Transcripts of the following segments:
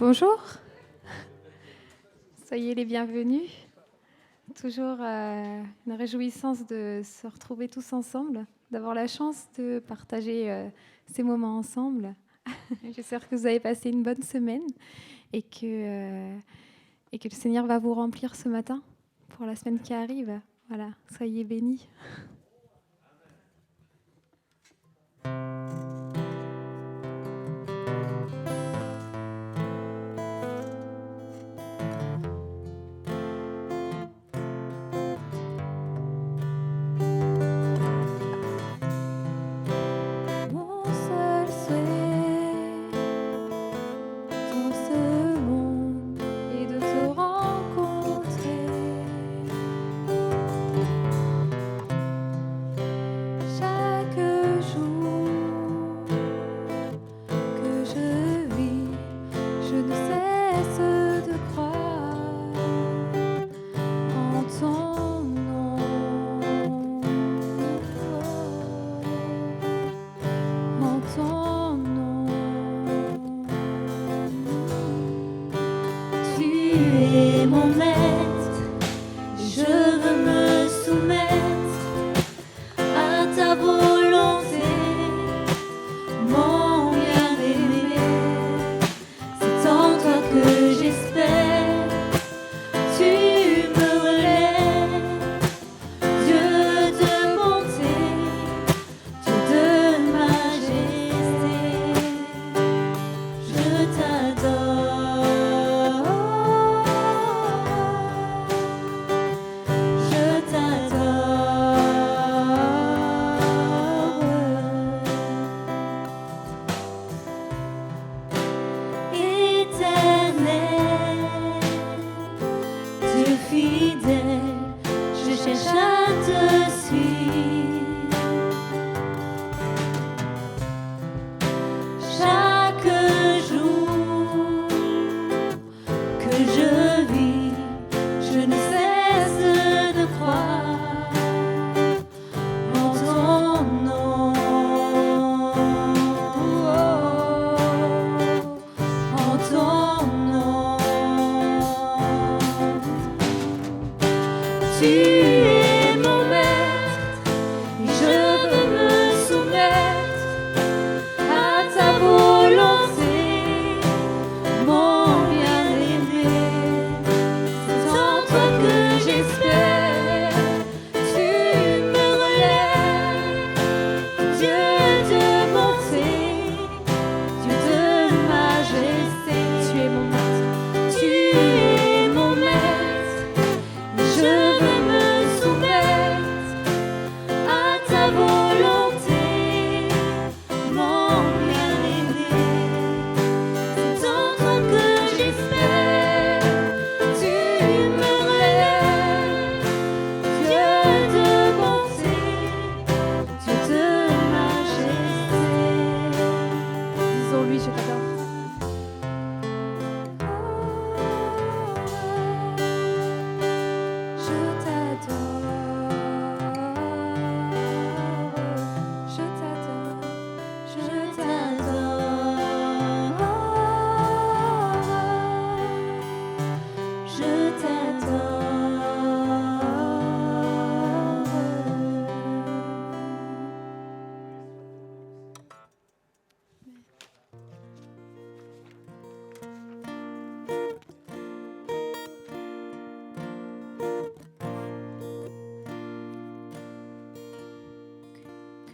Bonjour, soyez les bienvenus. Toujours une réjouissance de se retrouver tous ensemble, d'avoir la chance de partager ces moments ensemble. J'espère que vous avez passé une bonne semaine et que le Seigneur va vous remplir ce matin pour la semaine qui arrive. Voilà, soyez bénis.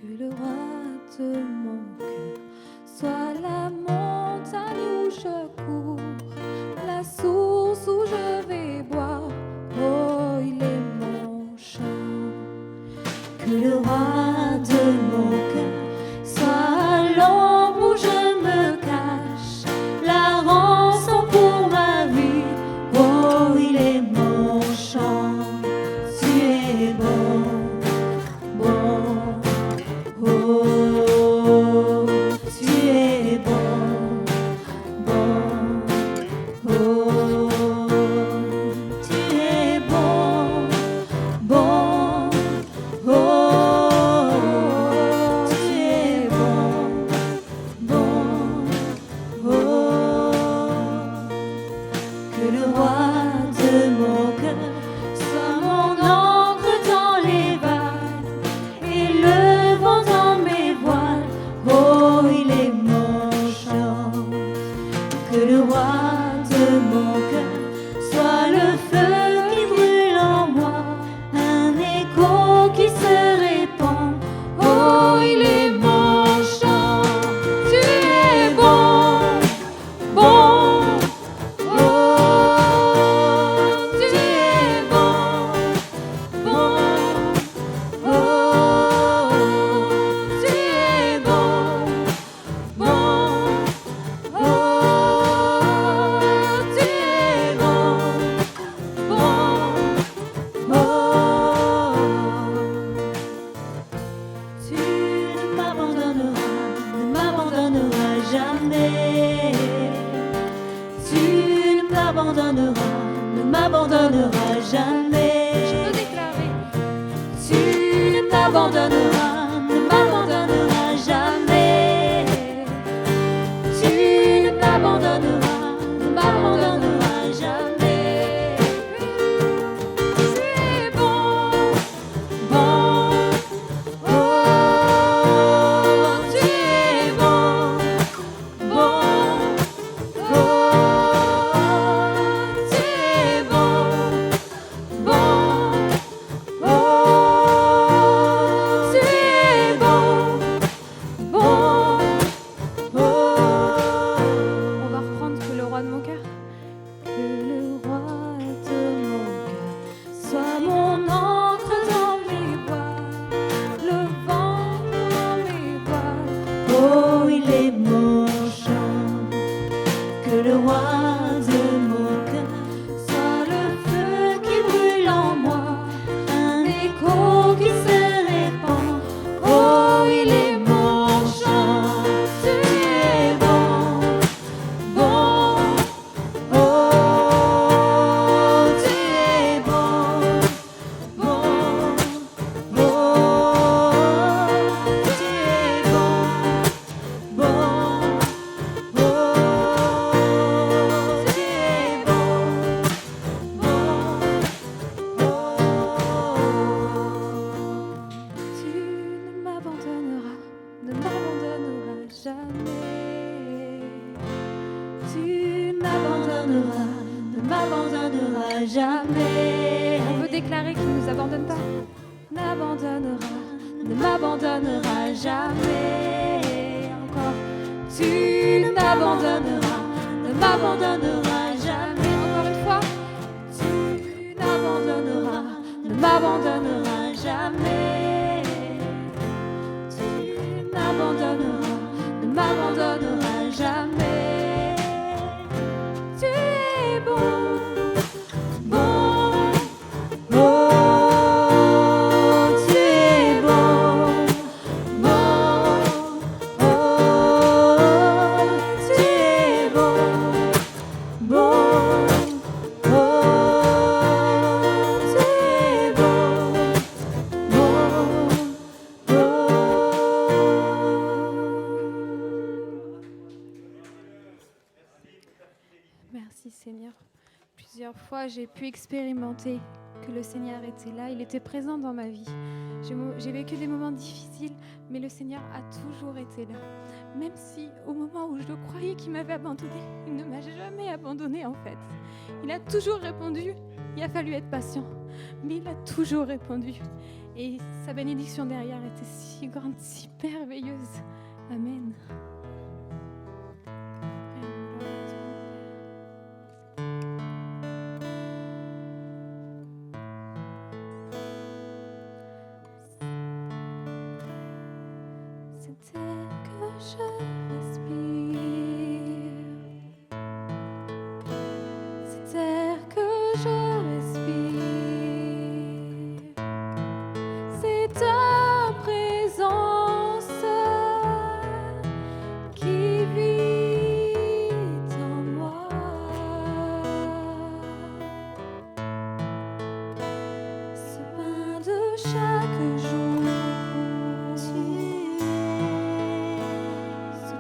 Que le roi de mon cœur soit la montagne où je cours, la source où je vais boire. Oh, il est mon chant. Que le roi de mon cœur soit l'ombre où je me cache, la rançon pour ma vie. Oh, il est mon chant. Tu es bon, bon. Oh, tu es bon, bon. Oh, tu es bon, bon. Oh, m'abandonneras jamais. Je peux déclarer, Tu ne m'abandonneras, ne m'abandonneras jamais. Tu ne m'abandonneras, ne m'abandonneras jamais. Tu es bon, bon, oh, tu es bon, bon, oh, tu es bon, bon, oh, tu es bon, bon, oh. on va reprendre que le roi de mon cœur. Que le roi de mon cœur soit mon encre dans mes voiles, le vent dans mes voiles. Oh, il est mon chant. Que le roi de mon cœur soit le feu qui brûle en moi, un écho qui se répand. Oh, il est mon chant. Tu es bon, bon. Oh, tu es bon, bon, oh, tu es bon, bon, oh, tu es bon, bon, tu ne m'abandonneras, ne m'abandonneras jamais. Tu m'abandonneras, ne m'abandonneras jamais. On peut déclarer qu'il ne nous abandonne pas. N'abandonnera, ne m'abandonneras jamais. Encore, tu ne m'abandonneras, ne m'abandonneras jamais. Encore une fois, Tu n'abandonneras, ne m'abandonneras jamais. Tu n'abandonneras, ne m'abandonneras jamais. Tu es bon, bon, oh, tu es bon, bon, oh, tu es bon, bon, oh, tu es bon, bon, oh. merci Seigneur. Plusieurs fois, j'ai pu expérimenter que le Seigneur était là. Il était présent dans ma vie. J'ai vécu des moments difficiles, mais le Seigneur a toujours été là. Même si au moment où je croyais qu'il m'avait abandonné, il ne m'a jamais abandonné en fait. Il a toujours répondu. Il a fallu être patient, mais il a toujours répondu. Et sa bénédiction derrière était si grande, si merveilleuse. Amen. Cet air que je respire, cet air que je respire, c'est ta présence qui vit en moi. Ce pain de chaque jour, tu es ce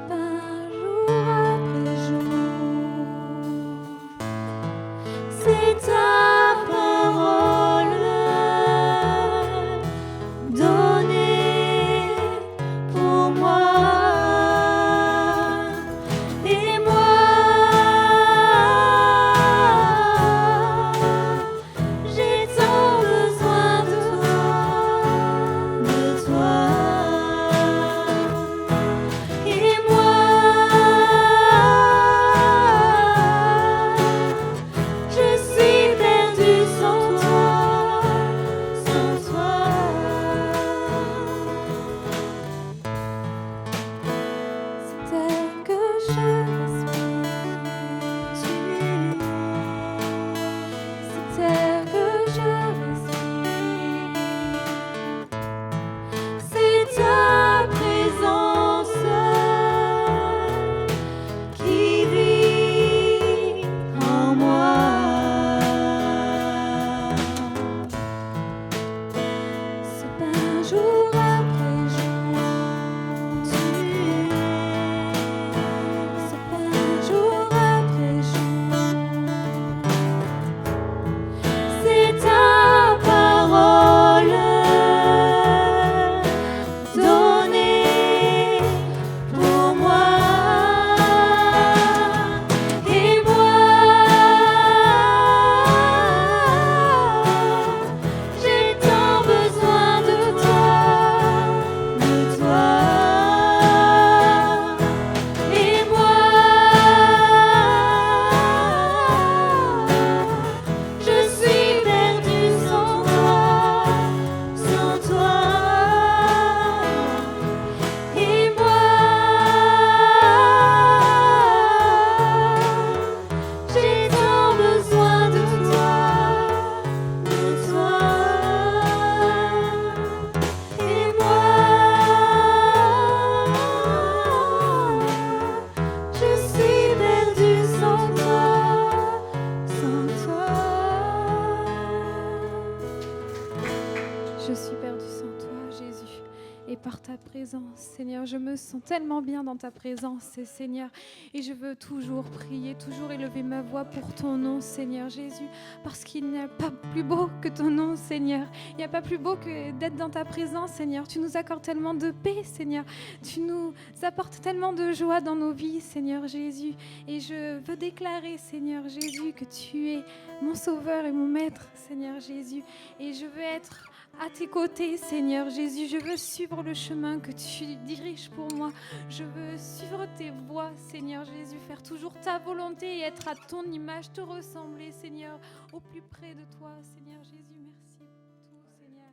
je suis perdue sans toi, Jésus. Et par ta présence, Seigneur, je me sens tellement bien dans ta présence, Seigneur. Et je veux toujours prier, toujours élever ma voix pour ton nom, Seigneur Jésus. Parce qu'il n'y a pas plus beau que ton nom, Seigneur. Il n'y a pas plus beau que d'être dans ta présence, Seigneur. Tu nous accordes tellement de paix, Seigneur. Tu nous apportes tellement de joie dans nos vies, Seigneur Jésus. Et je veux déclarer, Seigneur Jésus, que tu es mon sauveur et mon maître, Seigneur Jésus. Et je veux être à tes côtés, Seigneur Jésus. Je veux suivre le chemin que tu diriges pour moi. Je veux suivre tes voies, Seigneur Jésus, faire toujours ta volonté et être à ton image, te ressembler, Seigneur, au plus près de toi, Seigneur Jésus. Merci pour tout, Seigneur.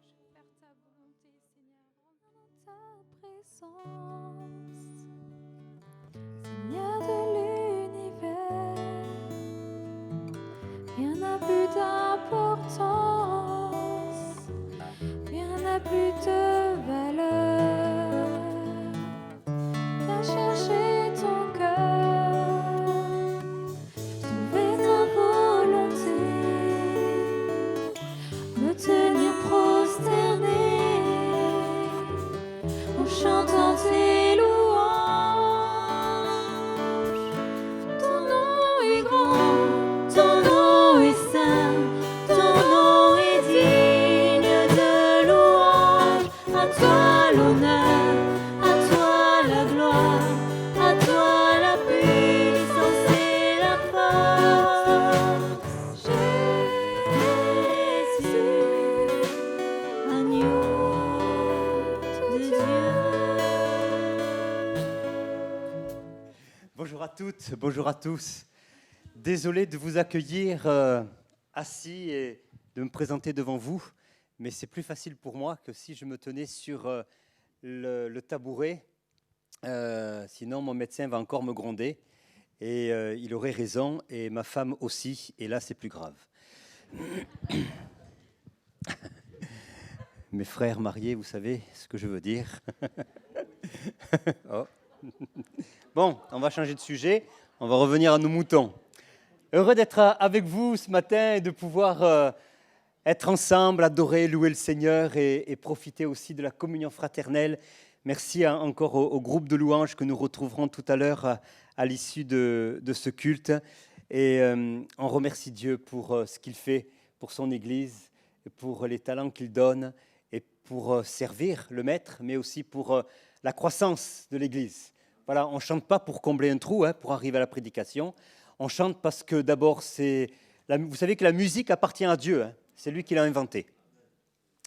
Je veux faire ta volonté, Seigneur. Ta présence, Seigneur de l'univers, rien n'a plus d'importance. Rien n'a plus de valeur. Viens chercher ton cœur, trouver ta volonté, me tenir prosterné en chantant tes louanges. Ton nom est grand, ton nom est saint, ton nom est digne de louange. À toi l'honneur, à toi la gloire, à toi la puissance et la force. Jésus, agneau de Dieu. Bonjour à toutes, bonjour à tous. Désolé de vous accueillir assis et de me présenter devant vous, mais c'est plus facile pour moi que si je me tenais sur le tabouret. Sinon, mon médecin va encore me gronder et il aurait raison, et ma femme aussi, et là, c'est plus grave. Mes frères mariés, vous savez ce que je veux dire. Oh. Bon, on va changer de sujet, on va revenir à nos moutons. Heureux d'être avec vous ce matin et de pouvoir être ensemble, adorer, louer le Seigneur et profiter aussi de la communion fraternelle. Merci encore au groupe de louanges que nous retrouverons tout à l'heure à l'issue de ce culte. Et on remercie Dieu pour ce qu'il fait pour son Église, pour les talents qu'il donne et pour servir le Maître, mais aussi pour la croissance de l'Église. Voilà, on ne chante pas pour combler un trou, pour arriver à la prédication. On chante parce que d'abord, vous savez que la musique appartient à Dieu. C'est lui qui l'a inventée.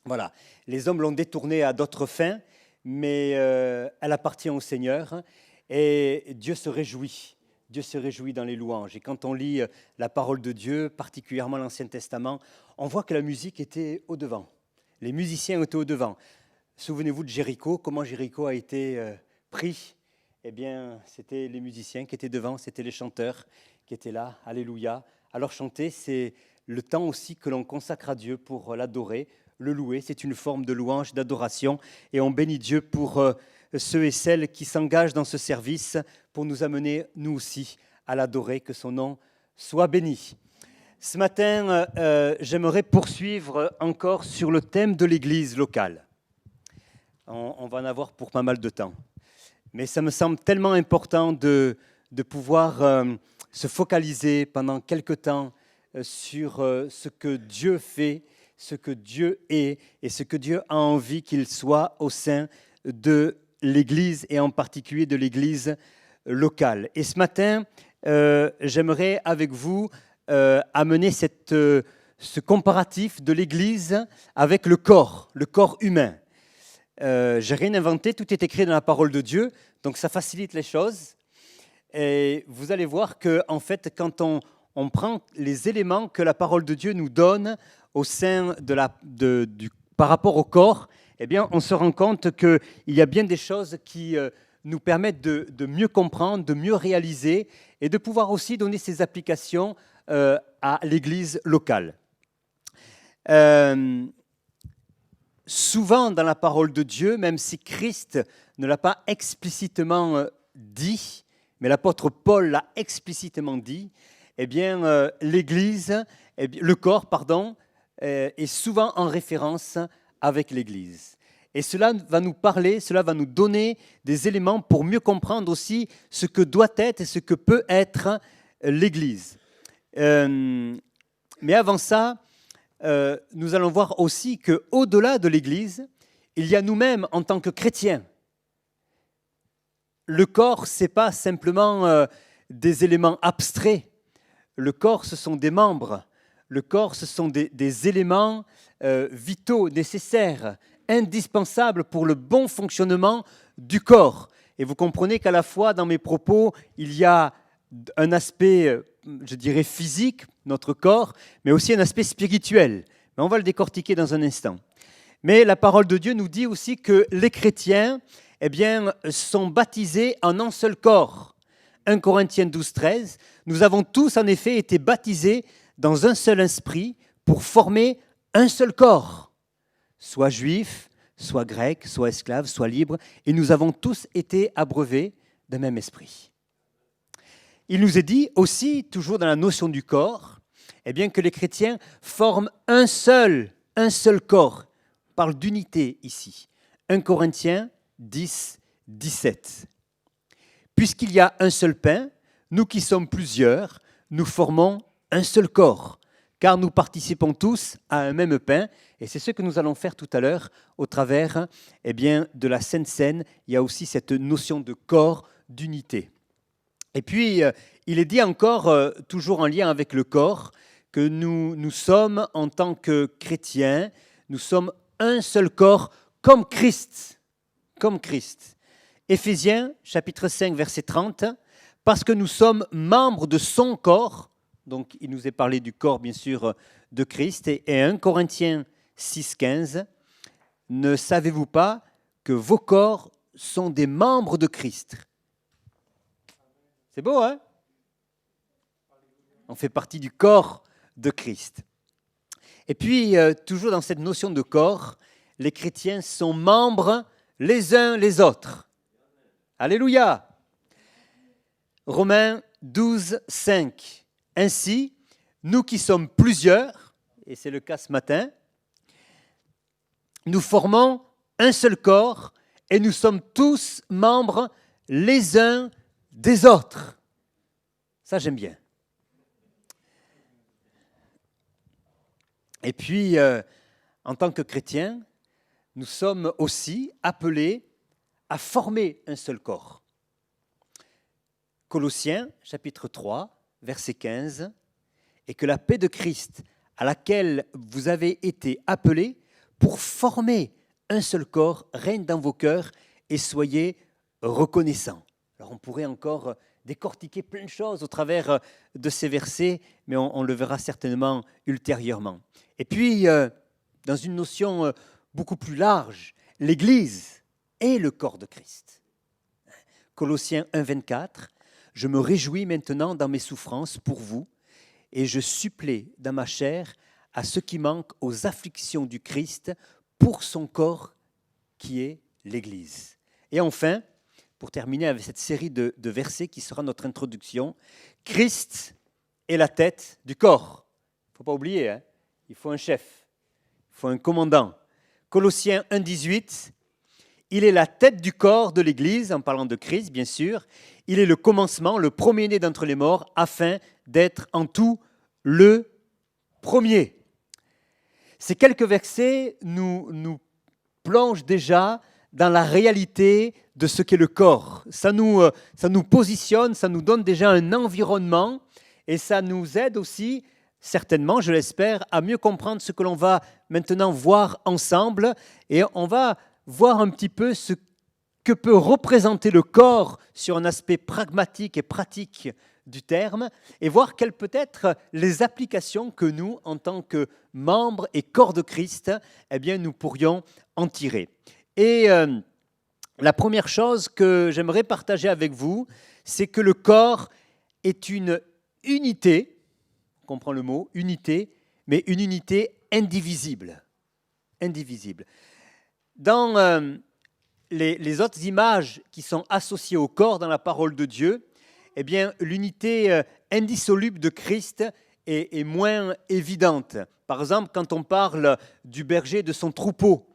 Voilà, les hommes l'ont détournée à d'autres fins, mais elle appartient au Seigneur. Et Dieu se réjouit. Dieu se réjouit dans les louanges. Et quand on lit la parole de Dieu, particulièrement l'Ancien Testament, on voit que la musique était au-devant. Les musiciens étaient au-devant. Souvenez-vous de Jéricho, comment Jéricho a été pris. Eh bien, c'était les musiciens qui étaient devant, c'était les chanteurs qui étaient là. Alléluia. Alors chanter, c'est le temps aussi que l'on consacre à Dieu pour l'adorer, le louer. C'est une forme de louange, d'adoration. Et on bénit Dieu pour ceux et celles qui s'engagent dans ce service pour nous amener, nous aussi, à l'adorer, que son nom soit béni. Ce matin, j'aimerais poursuivre encore sur le thème de l'Église locale. On va en avoir pour pas mal de temps. Mais ça me semble tellement important de pouvoir se focaliser pendant quelque temps sur ce que Dieu fait, ce que Dieu est et ce que Dieu a envie qu'il soit au sein de l'Église et en particulier de l'Église locale. Et ce matin, j'aimerais avec vous amener ce comparatif de l'Église avec le corps humain. J'ai rien inventé, tout est écrit dans la parole de Dieu, donc ça facilite les choses. Et vous allez voir que, en fait, quand on prend les éléments que la parole de Dieu nous donne au sein par rapport au corps, eh bien, on se rend compte qu'il y a bien des choses qui nous permettent de mieux comprendre, de mieux réaliser et de pouvoir aussi donner ces applications à l'Église locale. Souvent dans la parole de Dieu, même si Christ ne l'a pas explicitement dit, mais l'apôtre Paul l'a explicitement dit, eh bien, l'Église, le corps, est souvent en référence avec l'Église. Et cela va nous parler, cela va nous donner des éléments pour mieux comprendre aussi ce que doit être et ce que peut être l'Église. Mais avant ça, nous allons voir aussi qu'au-delà de l'Église, il y a nous-mêmes en tant que chrétiens. Le corps, ce n'est pas simplement des éléments abstraits. Le corps, ce sont des membres. Le corps, ce sont des éléments vitaux, nécessaires, indispensables pour le bon fonctionnement du corps. Et vous comprenez qu'à la fois, dans mes propos, il y a un aspect, je dirais, physique, notre corps, mais aussi un aspect spirituel. Mais on va le décortiquer dans un instant. Mais la parole de Dieu nous dit aussi que les chrétiens sont baptisés en un seul corps. 1 Corinthiens 12, 13. Nous avons tous en effet été baptisés dans un seul esprit pour former un seul corps, soit juif, soit grec, soit esclave, soit libre, et nous avons tous été abreuvés d'un même esprit. Il nous est dit aussi, toujours dans la notion du corps, que les chrétiens forment un seul corps. On parle d'unité ici. 1 Corinthiens 10, 17. Puisqu'il y a un seul pain, nous qui sommes plusieurs, nous formons un seul corps, car nous participons tous à un même pain, et c'est ce que nous allons faire tout à l'heure au travers de la Sainte Seine. Il y a aussi cette notion de corps, d'unité. Et puis, il est dit encore, toujours en lien avec le corps, que nous sommes, en tant que chrétiens, nous sommes un seul corps comme Christ. Comme Christ. Éphésiens, chapitre 5, verset 30, parce que nous sommes membres de son corps, donc il nous est parlé du corps, bien sûr, de Christ, et 1 Corinthiens 6, 15, ne savez-vous pas que vos corps sont des membres de Christ? C'est beau, hein? On fait partie du corps de Christ. Et puis, toujours dans cette notion de corps, les chrétiens sont membres les uns les autres. Alléluia! Romains 12, 5. Ainsi, nous qui sommes plusieurs, et c'est le cas ce matin, nous formons un seul corps et nous sommes tous membres les uns des autres. Ça, j'aime bien. Et puis, en tant que chrétiens, nous sommes aussi appelés à former un seul corps. Colossiens, chapitre 3, verset 15, « Et que la paix de Christ, à laquelle vous avez été appelés pour former un seul corps, règne dans vos cœurs et soyez reconnaissants. » Alors on pourrait encore décortiquer plein de choses au travers de ces versets, mais on le verra certainement ultérieurement. Et puis, dans une notion beaucoup plus large, l'Église est le corps de Christ. Colossiens 1, 24, « Je me réjouis maintenant dans mes souffrances pour vous, et je supplée dans ma chair à ce qui manque aux afflictions du Christ pour son corps qui est l'Église. » Et enfin, pour terminer avec cette série de versets qui sera notre introduction, Christ est la tête du corps. Il ne faut pas oublier, hein, il faut un chef, il faut un commandant. Colossiens 1, 18, il est la tête du corps de l'Église, en parlant de Christ, bien sûr. Il est le commencement, le premier-né d'entre les morts, afin d'être en tout le premier. Ces quelques versets nous plongent déjà dans la réalité de ce qu'est le corps. Ça nous positionne, ça nous donne déjà un environnement et ça nous aide aussi, certainement, je l'espère, à mieux comprendre ce que l'on va maintenant voir ensemble. Et on va voir un petit peu ce que peut représenter le corps sur un aspect pragmatique et pratique du terme et voir quelles peuvent être les applications que nous, en tant que membres et corps de Christ, nous pourrions en tirer. Et la première chose que j'aimerais partager avec vous, c'est que le corps est une unité, on comprend le mot, unité, mais une unité indivisible. Indivisible. Dans les autres images qui sont associées au corps dans la parole de Dieu, l'unité indissoluble de Christ est moins évidente. Par exemple, quand on parle du berger, de son troupeau,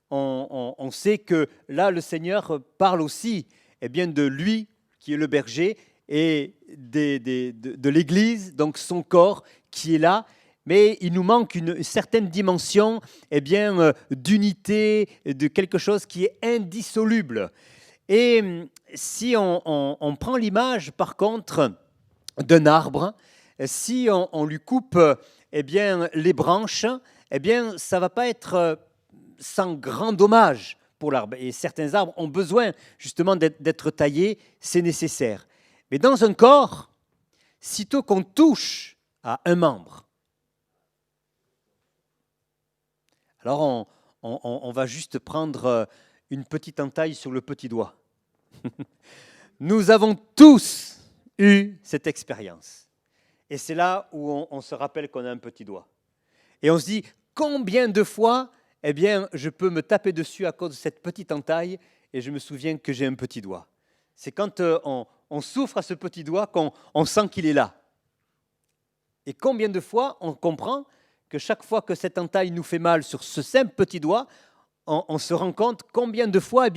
on sait que là, le Seigneur parle aussi de lui, qui est le berger, et de l'Église, donc son corps, qui est là. Mais il nous manque une certaine dimension d'unité, de quelque chose qui est indissoluble. Et si on prend l'image, par contre, d'un arbre, si on lui coupe les branches, ça ne va pas être sans grand dommage pour l'arbre. Et certains arbres ont besoin justement d'être taillés, c'est nécessaire. Mais dans un corps, sitôt qu'on touche à un membre, alors on va juste prendre une petite entaille sur le petit doigt. Nous avons tous eu cette expérience. Et c'est là où on se rappelle qu'on a un petit doigt. Et on se dit, combien de fois je peux me taper dessus à cause de cette petite entaille et je me souviens que j'ai un petit doigt. C'est quand on souffre à ce petit doigt qu'on sent qu'il est là. Et combien de fois on comprend que chaque fois que cette entaille nous fait mal sur ce simple petit doigt, on se rend compte combien de fois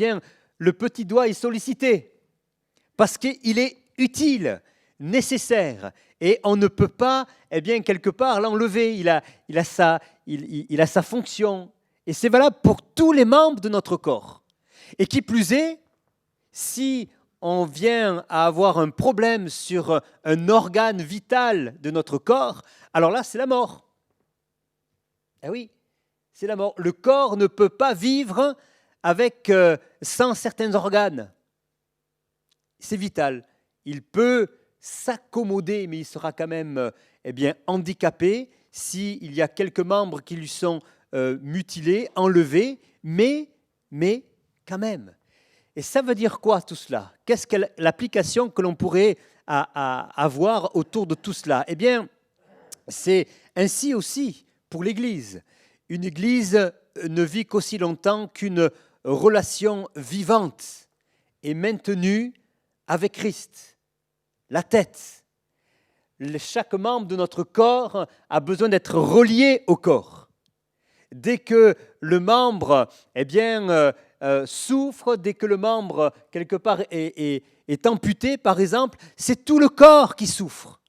le petit doigt est sollicité. Parce qu'il est utile, nécessaire, et on ne peut pas quelque part l'enlever. Il a sa fonction. Et c'est valable pour tous les membres de notre corps. Et qui plus est, si on vient à avoir un problème sur un organe vital de notre corps, alors là, c'est la mort. Eh oui, c'est la mort. Le corps ne peut pas vivre sans certains organes. C'est vital. Il peut s'accommoder, mais il sera quand même handicapé s'il y a quelques membres qui lui sont mutilés, enlevés, mais quand même. Et ça veut dire quoi tout cela? Qu'est-ce que l'application que l'on pourrait avoir autour de tout cela? C'est ainsi aussi pour l'Église. Une Église ne vit qu'aussi longtemps qu'une relation vivante et maintenue avec Christ, la tête. Chaque membre de notre corps a besoin d'être relié au corps. Dès que le membre souffre, dès que le membre quelque part est amputé, par exemple, c'est tout le corps qui souffre.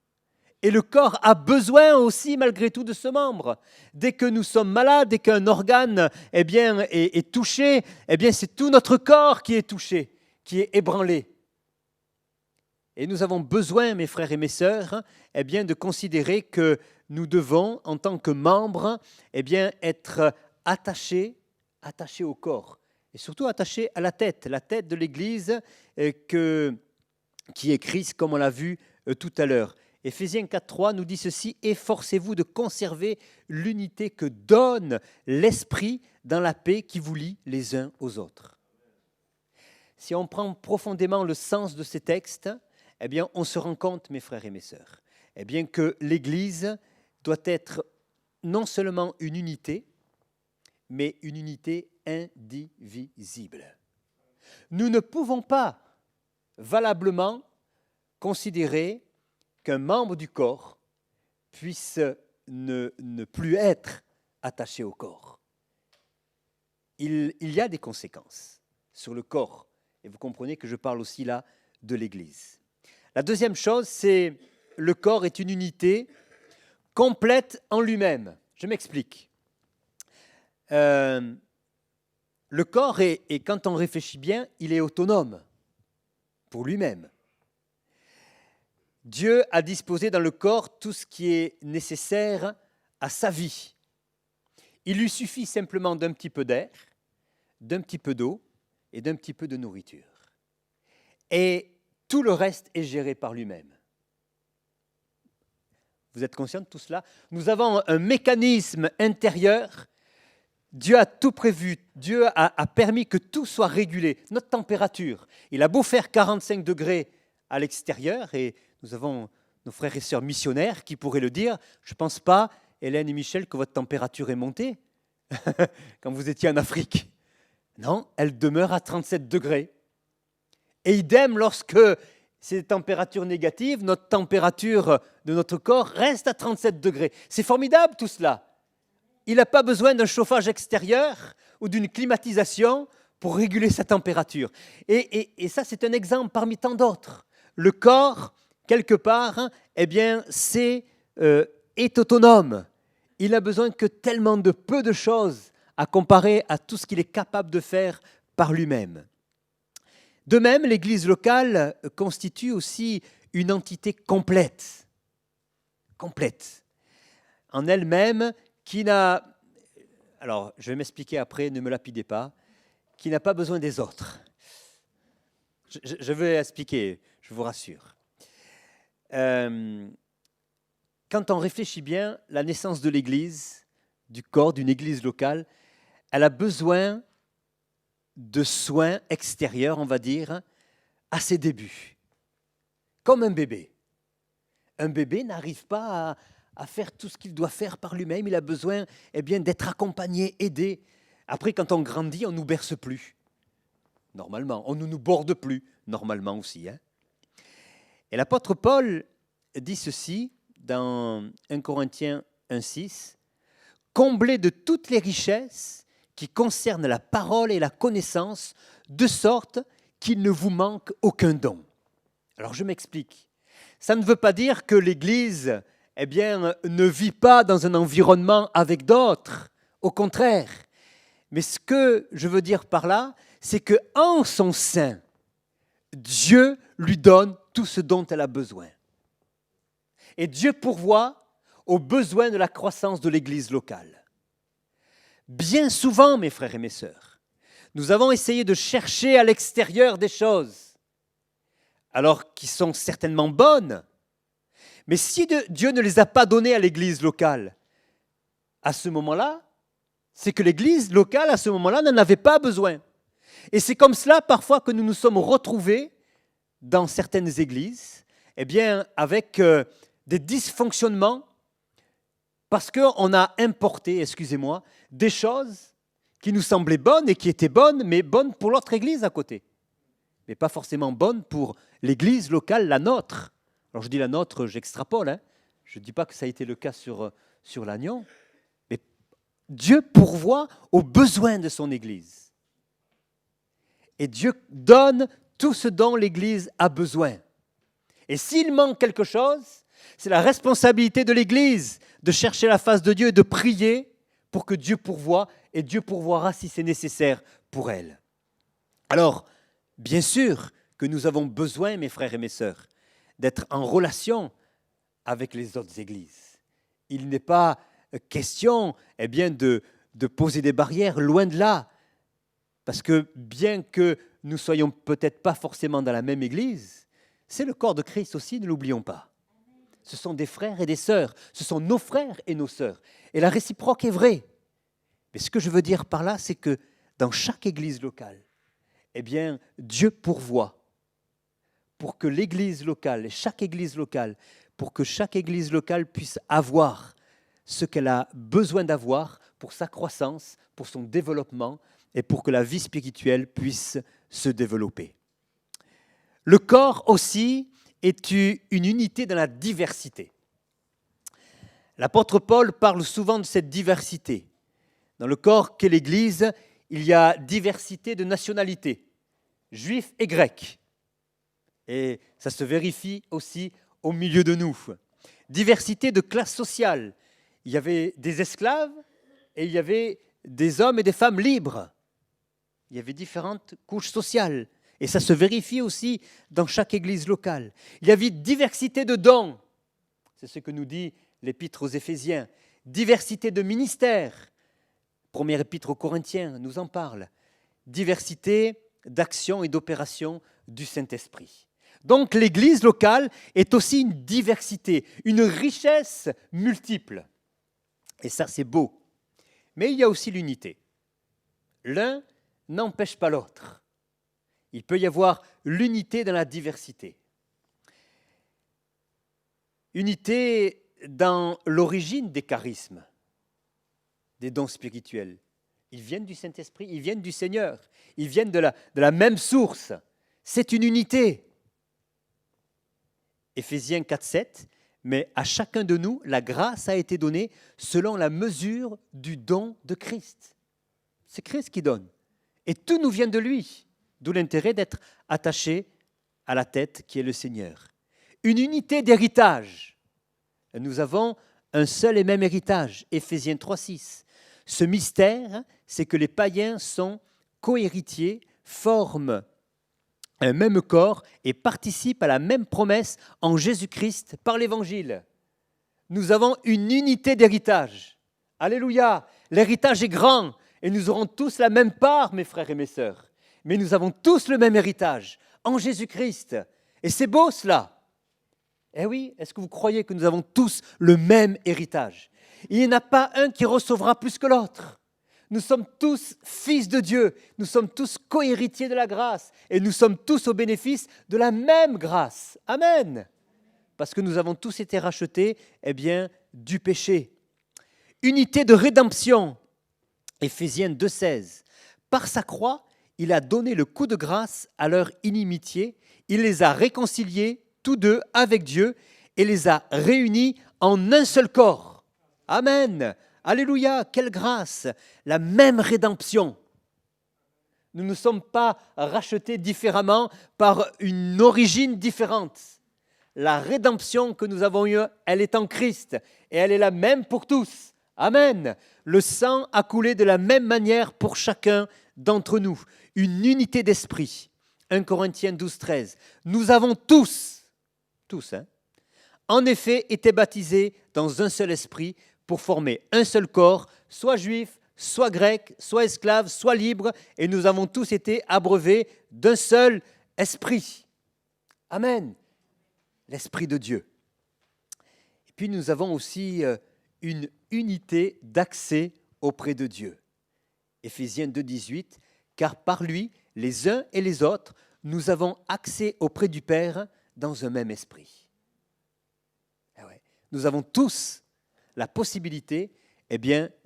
Et le corps a besoin aussi, malgré tout, de ce membre. Dès que nous sommes malades, dès qu'un organe est touché, c'est tout notre corps qui est touché, qui est ébranlé. Et nous avons besoin, mes frères et mes sœurs, de considérer que nous devons, en tant que membres, être attachés au corps. Et surtout attachés à la tête de l'Église qui est Christ, comme on l'a vu tout à l'heure. Éphésiens 4.3 nous dit ceci, « Efforcez-vous de conserver l'unité que donne l'Esprit dans la paix qui vous lie les uns aux autres. » Si on prend profondément le sens de ces textes, on se rend compte, mes frères et mes sœurs, que l'Église doit être non seulement une unité, mais une unité indivisible. Nous ne pouvons pas valablement considérer qu'un membre du corps puisse ne plus être attaché au corps. Il y a des conséquences sur le corps, et vous comprenez que je parle aussi là de l'Église. La deuxième chose, c'est le corps est une unité complète en lui-même. Je m'explique. Le corps, et quand on réfléchit bien, il est autonome pour lui-même. Dieu a disposé dans le corps tout ce qui est nécessaire à sa vie. Il lui suffit simplement d'un petit peu d'air, d'un petit peu d'eau et d'un petit peu de nourriture. Et tout le reste est géré par lui-même. Vous êtes conscient de tout cela? Nous avons un mécanisme intérieur. Dieu a tout prévu. Dieu a permis que tout soit régulé. Notre température, il a beau faire 45 degrés à l'extérieur, et nous avons nos frères et sœurs missionnaires qui pourraient le dire. Je ne pense pas, Hélène et Michel, que votre température est montée quand vous étiez en Afrique. Non, elle demeure à 37 degrés. Et idem lorsque c'est des températures négatives, notre température de notre corps reste à 37 degrés. C'est formidable tout cela. Il n'a pas besoin d'un chauffage extérieur ou d'une climatisation pour réguler sa température. Et ça, c'est un exemple parmi tant d'autres. Le corps, quelque part, eh bien, est autonome. Il n'a besoin que tellement de peu de choses à comparer à tout ce qu'il est capable de faire par lui-même. De même, l'Église locale constitue aussi une entité complète, en elle-même, qui n'a, alors je vais m'expliquer après, ne me lapidez pas, qui n'a pas besoin des autres. Je vais expliquer, je vous rassure. Quand on réfléchit bien, la naissance de l'Église, du corps d'une Église locale, elle a besoin de soins extérieurs, on va dire, à ses débuts. Comme un bébé. Un bébé n'arrive pas à faire tout ce qu'il doit faire par lui-même. Il a besoin d'être accompagné, aidé. Après, quand on grandit, on ne nous berce plus. Normalement. On ne nous borde plus. Normalement aussi. Et l'apôtre Paul dit ceci dans 1 Corinthiens 1,6 « Comblez de toutes les richesses qui concernent la parole et la connaissance, de sorte qu'il ne vous manque aucun don. » Alors je m'explique. Ça ne veut pas dire que l'Église ne vit pas dans un environnement avec d'autres. Au contraire. Mais ce que je veux dire par là, c'est qu'en son sein, Dieu lui donne tout ce dont elle a besoin. Et Dieu pourvoit aux besoins de la croissance de l'Église locale. Bien souvent, mes frères et mes sœurs, nous avons essayé de chercher à l'extérieur des choses, alors qui sont certainement bonnes, mais si Dieu ne les a pas données à l'Église locale, à ce moment-là, c'est que l'Église locale, à ce moment-là, n'en avait pas besoin. Et c'est comme cela, parfois, que nous nous sommes retrouvés dans certaines églises, avec des dysfonctionnements, parce qu'on a importé, des choses qui nous semblaient bonnes et qui étaient bonnes, mais bonnes pour l'autre église à côté. Mais pas forcément bonnes pour l'église locale, la nôtre. Alors je dis la nôtre, j'extrapole. Je ne dis pas que ça a été le cas sur Lannion. Mais Dieu pourvoit aux besoins de son église. Et Dieu donne tout ce dont l'église a besoin. Et s'il manque quelque chose, c'est la responsabilité de l'Église de chercher la face de Dieu et de prier pour que Dieu pourvoie, et Dieu pourvoira si c'est nécessaire pour elle. Alors, bien sûr que nous avons besoin, mes frères et mes sœurs, d'être en relation avec les autres églises. Il n'est pas question de poser des barrières, loin de là. Parce que bien que nous ne soyons peut-être pas forcément dans la même église, c'est le corps de Christ aussi, ne l'oublions pas. Ce sont des frères et des sœurs, ce sont nos frères et nos sœurs. Et la réciproque est vraie. Mais ce que je veux dire par là, c'est que dans chaque église locale, Dieu pourvoit pour que l'église locale, chaque église locale, pour que chaque église locale puisse avoir ce qu'elle a besoin d'avoir pour sa croissance, pour son développement et pour que la vie spirituelle puisse se développer. Le corps aussi est une unité dans la diversité. L'apôtre Paul parle souvent de cette diversité. Dans le corps qu'est l'Église, il y a diversité de nationalités, juifs et grecs. Et ça se vérifie aussi au milieu de nous. Diversité de classe sociale. Il y avait des esclaves et il y avait des hommes et des femmes libres. Il y avait différentes couches sociales. Et ça se vérifie aussi dans chaque église locale. Il y avait diversité de dons. C'est ce que nous dit l'épître aux Éphésiens. Diversité de ministères. Première épître aux Corinthiens nous en parle. Diversité d'actions et d'opérations du Saint-Esprit. Donc l'église locale est aussi une diversité, une richesse multiple. Et ça, c'est beau. Mais il y a aussi l'unité. L'un n'empêche pas l'autre. Il peut y avoir l'unité dans la diversité. Unité dans l'origine des charismes, des dons spirituels. Ils viennent du Saint-Esprit, ils viennent du Seigneur, ils viennent de la même source. C'est une unité. Éphésiens 4, 7, mais à chacun de nous, la grâce a été donnée selon la mesure du don de Christ. C'est Christ qui donne. Et tout nous vient de lui, d'où l'intérêt d'être attaché à la tête qui est le Seigneur. Une unité d'héritage. Nous avons un seul et même héritage, Éphésiens 3, 6. Ce mystère, c'est que les païens sont co-héritiers, forment un même corps et participent à la même promesse en Jésus-Christ par l'Évangile. Nous avons une unité d'héritage. Alléluia! L'héritage est grand et nous aurons tous la même part, mes frères et mes sœurs. Mais nous avons tous le même héritage en Jésus-Christ. Et c'est beau cela. Eh oui, est-ce que vous croyez que nous avons tous le même héritage? Il n'y en a pas un qui recevra plus que l'autre. Nous sommes tous fils de Dieu, nous sommes tous co-héritiers de la grâce et nous sommes tous au bénéfice de la même grâce. Amen. Parce que nous avons tous été rachetés, du péché. Unité de rédemption. Éphésiens 2,16. Par sa croix, il a donné le coup de grâce à leur inimitié. Il les a réconciliés tous deux avec Dieu et les a réunis en un seul corps. Amen. Alléluia, quelle grâce. La même rédemption. Nous ne sommes pas rachetés différemment par une origine différente. La rédemption que nous avons eue, elle est en Christ et elle est la même pour tous. Amen. Le sang a coulé de la même manière pour chacun d'entre nous. Une unité d'esprit. 1 Corinthiens 12, 13. Nous avons tous, en effet, été baptisés dans un seul esprit pour former un seul corps, soit juif, soit grec, soit esclave, soit libre, et nous avons tous été abreuvés d'un seul esprit. Amen. L'esprit de Dieu. Et puis nous avons aussi une unité d'accès auprès de Dieu. Éphésiens 2, 18, car par lui, les uns et les autres, nous avons accès auprès du Père dans un même esprit. Eh ouais. Nous avons tous la possibilité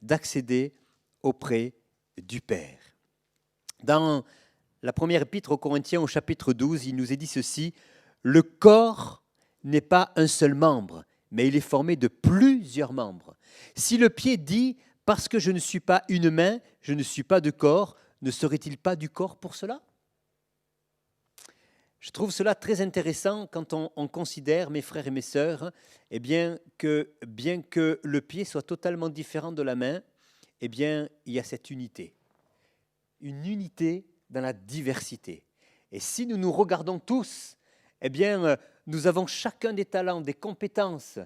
d'accéder auprès du Père. Dans la première épître aux Corinthiens au chapitre 12, il nous est dit ceci, « Le corps n'est pas un seul membre, mais il est formé de plusieurs membres. Si le pied dit « Parce que je ne suis pas une main, je ne suis pas de corps », ne serait-il pas du corps pour cela ? Je trouve cela très intéressant quand on considère, mes frères et mes sœurs, que bien que le pied soit totalement différent de la main, il y a cette unité. Une unité dans la diversité. Et si nous nous regardons tous, nous avons chacun des talents, des compétences.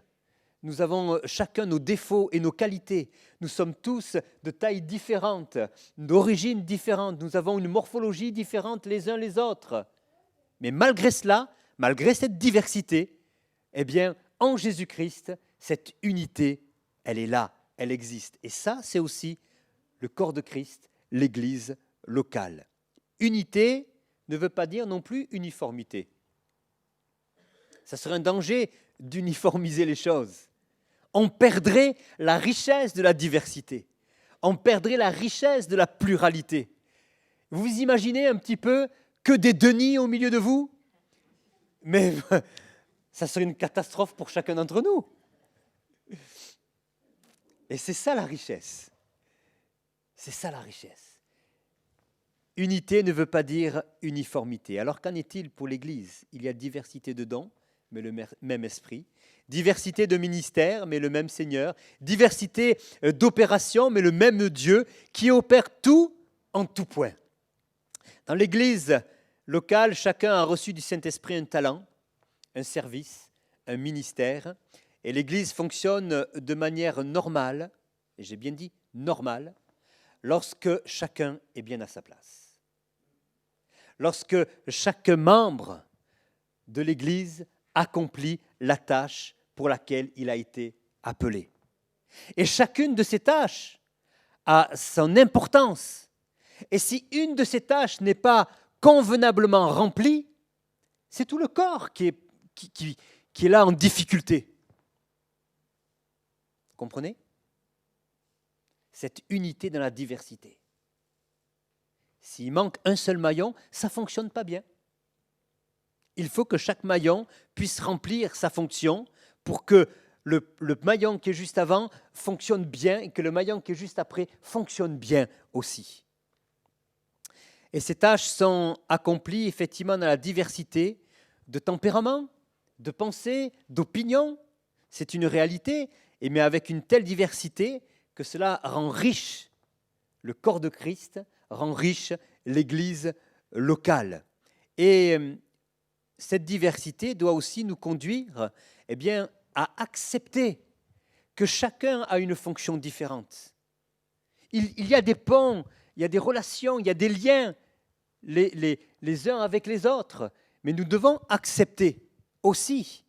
Nous avons chacun nos défauts et nos qualités. Nous sommes tous de tailles différentes, d'origines différentes. Nous avons une morphologie différente les uns les autres. Mais malgré cela, malgré cette diversité, en Jésus-Christ, cette unité, elle est là, elle existe. Et ça, c'est aussi le corps de Christ, l'Église locale. Unité ne veut pas dire non plus uniformité. Ça serait un danger d'uniformiser les choses. On perdrait la richesse de la diversité. On perdrait la richesse de la pluralité. Vous imaginez un petit peu que des Denis au milieu de vous? Mais ça serait une catastrophe pour chacun d'entre nous. Et c'est ça la richesse. C'est ça la richesse. Unité ne veut pas dire uniformité. Alors qu'en est-il pour l'Église? Il y a diversité de dons, mais le même esprit. Diversité de ministères, mais le même Seigneur. Diversité d'opérations, mais le même Dieu qui opère tout en tout point. Dans l'Église locale, chacun a reçu du Saint-Esprit un talent, un service, un ministère. Et l'Église fonctionne de manière normale, et j'ai bien dit normale, lorsque chacun est bien à sa place. Lorsque chaque membre de l'Église accomplit la tâche pour laquelle il a été appelé. Et chacune de ces tâches a son importance. Et si une de ces tâches n'est pas convenablement remplie, c'est tout le corps qui est là en difficulté. Vous comprenez? Cette unité dans la diversité. S'il manque un seul maillon, ça ne fonctionne pas bien. Il faut que chaque maillon puisse remplir sa fonction pour que le maillon qui est juste avant fonctionne bien et que le maillon qui est juste après fonctionne bien aussi. Et ces tâches sont accomplies effectivement dans la diversité de tempéraments, de pensées, d'opinions. C'est une réalité, mais avec une telle diversité que cela rend riche le corps de Christ, rend riche l'Église locale. Et cette diversité doit aussi nous conduire à accepter que chacun a une fonction différente. Il y a des ponts, il y a des relations, il y a des liens les uns avec les autres, mais nous devons accepter aussi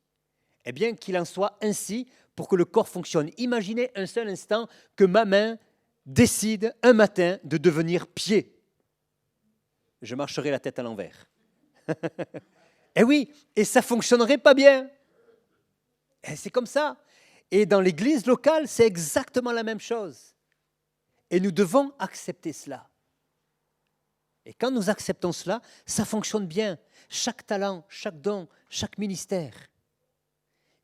qu'il en soit ainsi pour que le corps fonctionne. Imaginez un seul instant que ma main décide un matin de devenir pied. Je marcherai la tête à l'envers. Eh oui, et ça ne fonctionnerait pas bien. Et c'est comme ça. Et dans l'église locale, c'est exactement la même chose. Et nous devons accepter cela. Et quand nous acceptons cela, ça fonctionne bien. Chaque talent, chaque don, chaque ministère.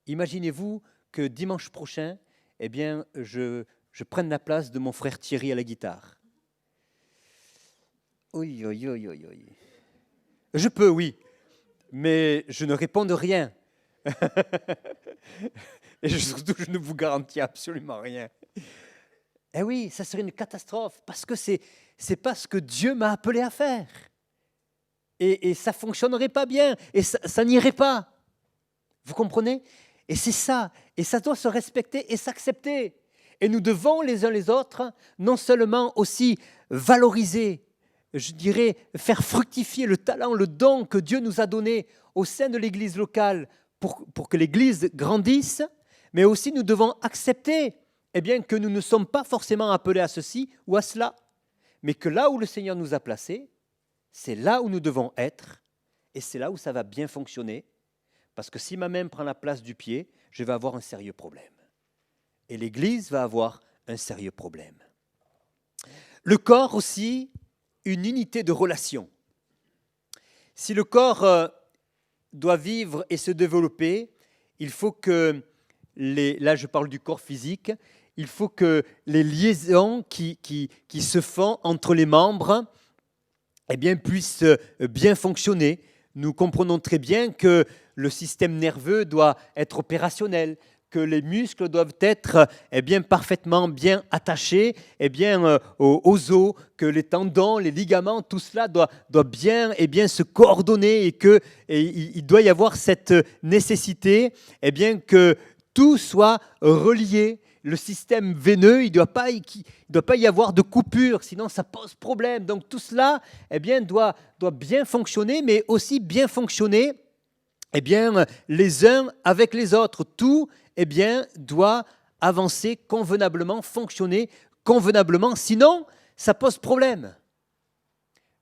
Imaginez-vous que dimanche prochain, je prenne la place de mon frère Thierry à la guitare. Oui. Je peux, oui, mais je ne réponds de rien. Et surtout, je ne vous garantis absolument rien. Eh oui, ça serait une catastrophe, parce que c'est pas ce que Dieu m'a appelé à faire. Et ça ne fonctionnerait pas bien, et ça n'irait pas. Vous comprenez ? Et c'est ça, et ça doit se respecter et s'accepter. Et nous devons les uns les autres, non seulement aussi valoriser, je dirais, faire fructifier le talent, le don que Dieu nous a donné au sein de l'Église locale pour que l'Église grandisse, mais aussi nous devons accepter que nous ne sommes pas forcément appelés à ceci ou à cela, mais que là où le Seigneur nous a placés, c'est là où nous devons être, et c'est là où ça va bien fonctionner, parce que si ma main prend la place du pied, je vais avoir un sérieux problème. Et l'Église va avoir un sérieux problème. Le corps aussi, une unité de relation. Si le corps doit vivre et se développer, il faut que, là je parle du corps physique, il faut que les liaisons qui se font entre les membres puissent bien fonctionner. Nous comprenons très bien que le système nerveux doit être opérationnel, que les muscles doivent être parfaitement bien attachés aux os, que les tendons, les ligaments, tout cela doit bien se coordonner et qu'il doit y avoir cette nécessité que tout soit relié. Le système veineux, il ne doit pas y avoir de coupure, sinon ça pose problème. Donc tout cela doit bien fonctionner, mais aussi bien fonctionner les uns avec les autres. Tout doit avancer convenablement, fonctionner convenablement, sinon ça pose problème.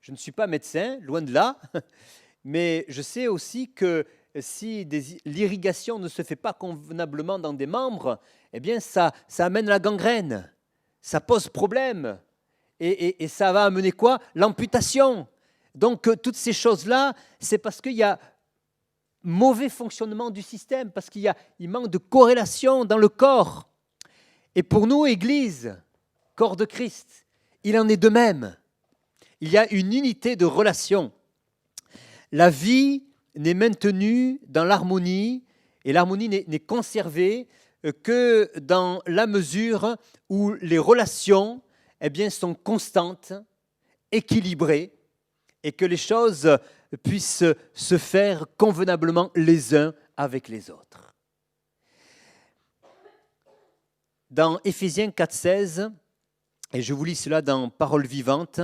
Je ne suis pas médecin, loin de là, mais je sais aussi que si l'irrigation ne se fait pas convenablement dans des membres, ça amène la gangrène, ça pose problème, et ça va amener quoi ? L'amputation. Donc toutes ces choses-là, c'est parce qu'il y a mauvais fonctionnement du système, parce qu'il manque de corrélation dans le corps. Et pour nous, Église, corps de Christ, il en est de même. Il y a une unité de relation. La vie n'est maintenue dans l'harmonie, et l'harmonie n'est conservée que dans la mesure où les relations sont constantes, équilibrées, et que les choses puissent se faire convenablement les uns avec les autres. Dans Éphésiens 4,16, et je vous lis cela dans Parole vivante,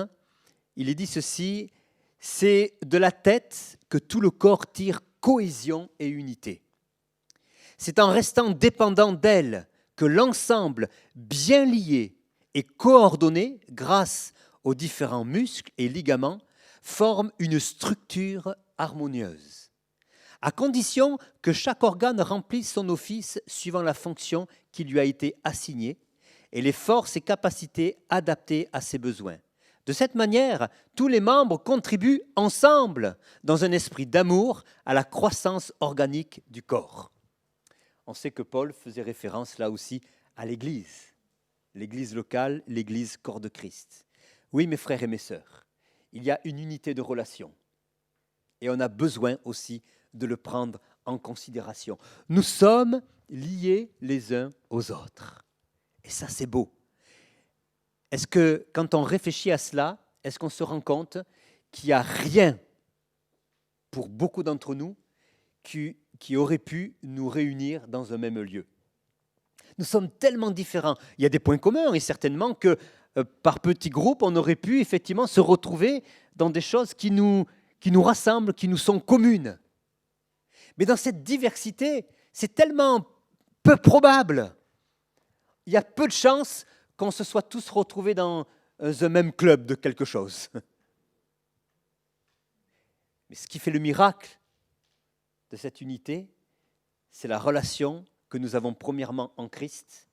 il est dit ceci: c'est de la tête que tout le corps tire cohésion et unité. C'est en restant dépendant d'elle que l'ensemble, bien lié et coordonné grâce aux différents muscles et ligaments, forme une structure harmonieuse, à condition que chaque organe remplisse son office suivant la fonction qui lui a été assignée et les forces et capacités adaptées à ses besoins. De cette manière, tous les membres contribuent ensemble, dans un esprit d'amour, à la croissance organique du corps. On sait que Paul faisait référence là aussi à l'Église locale, l'Église corps de Christ. Oui, mes frères et mes sœurs, il y a une unité de relation et on a besoin aussi de le prendre en considération. Nous sommes liés les uns aux autres. Et ça, c'est beau. Est-ce que, quand on réfléchit à cela, est-ce qu'on se rend compte qu'il n'y a rien, pour beaucoup d'entre nous, qui aurait pu nous réunir dans un même lieu? Nous sommes tellement différents. Il y a des points communs, et certainement que par petits groupes, on aurait pu effectivement se retrouver dans des choses qui nous rassemblent, qui nous sont communes. Mais dans cette diversité, c'est tellement peu probable. Il y a peu de chances qu'on se soit tous retrouvés dans un même club de quelque chose. Mais ce qui fait le miracle de cette unité, c'est la relation que nous avons premièrement en Christ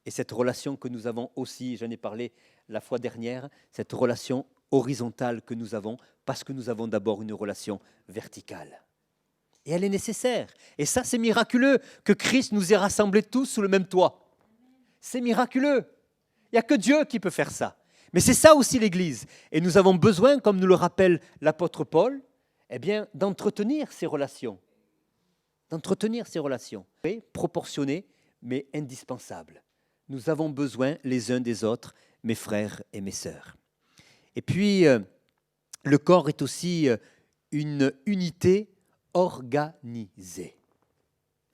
et cette relation que nous avons aussi, j'en ai parlé la fois dernière, cette relation horizontale que nous avons parce que nous avons d'abord une relation verticale. Et elle est nécessaire. Et ça, c'est miraculeux que Christ nous ait rassemblés tous sous le même toit. C'est miraculeux. Il n'y a que Dieu qui peut faire ça. Mais c'est ça aussi l'Église. Et nous avons besoin, comme nous le rappelle l'apôtre Paul, eh bien, d'entretenir ces relations. D'entretenir ces relations. Proportionnées, mais indispensables. Nous avons besoin les uns des autres, mes frères et mes sœurs. Et puis, le corps est aussi une unité organisée.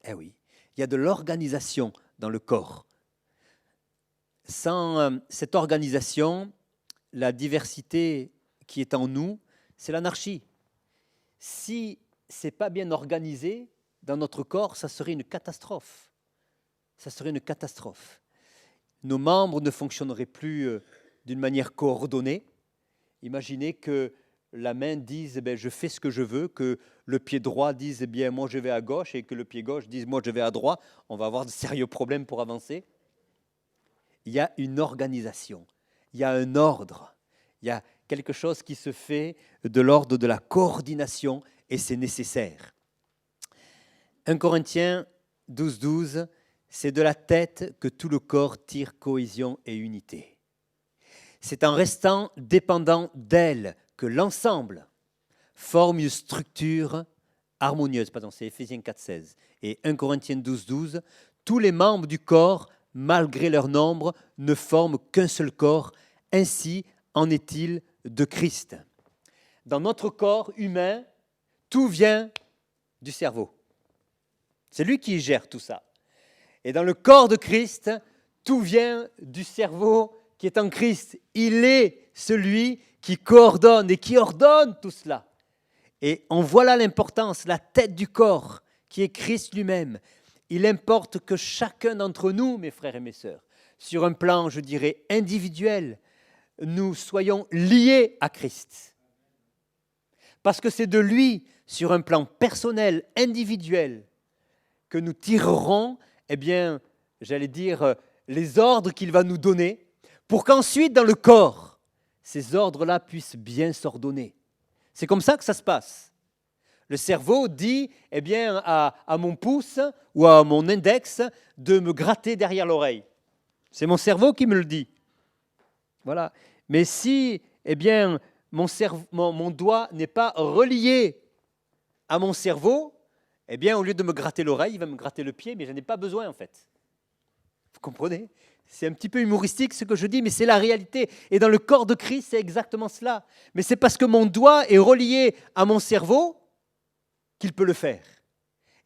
Eh oui, il y a de l'organisation dans le corps. Sans cette organisation, la diversité qui est en nous, c'est l'anarchie. Si ce n'est pas bien organisé dans notre corps, ça serait une catastrophe. Ça serait une catastrophe. Nos membres ne fonctionneraient plus d'une manière coordonnée. Imaginez que la main dise « je fais ce que je veux », que le pied droit dise « moi je vais à gauche » et que le pied gauche dise « moi je vais à droite », on va avoir de sérieux problèmes pour avancer. Il y a une organisation, il y a un ordre, il y a quelque chose qui se fait de l'ordre de la coordination et c'est nécessaire. 1 Corinthiens 12, c'est de la tête que tout le corps tire cohésion et unité. C'est en restant dépendant d'elle que l'ensemble forme une structure harmonieuse. Pardon, c'est Éphésiens 4,16. Et 1 Corinthiens 12, tous les membres du corps, malgré leur nombre, ne forment qu'un seul corps. Ainsi en est-il de Christ. Dans notre corps humain, tout vient du cerveau. C'est lui qui gère tout ça. Et dans le corps de Christ, tout vient du cerveau qui est en Christ. Il est celui qui coordonne et qui ordonne tout cela. Et on voit là l'importance, la tête du corps, qui est Christ lui-même. Il importe que chacun d'entre nous, mes frères et mes sœurs, sur un plan, je dirais, individuel, nous soyons liés à Christ. Parce que c'est de lui, sur un plan personnel, individuel, que nous tirerons, eh bien, j'allais dire, les ordres qu'il va nous donner, pour qu'ensuite, dans le corps, ces ordres-là puissent bien s'ordonner. C'est comme ça que ça se passe. Le cerveau dit eh bien, à mon pouce ou à mon index de me gratter derrière l'oreille. C'est mon cerveau qui me le dit. Voilà. Mais si eh bien, mon doigt n'est pas relié à mon cerveau, eh bien, au lieu de me gratter l'oreille, il va me gratter le pied, mais je n'en ai pas besoin en fait. Vous comprenez ? C'est un petit peu humoristique ce que je dis, mais c'est la réalité. Et dans le corps de Christ, c'est exactement cela. Mais c'est parce que mon doigt est relié à mon cerveau qu'il peut le faire.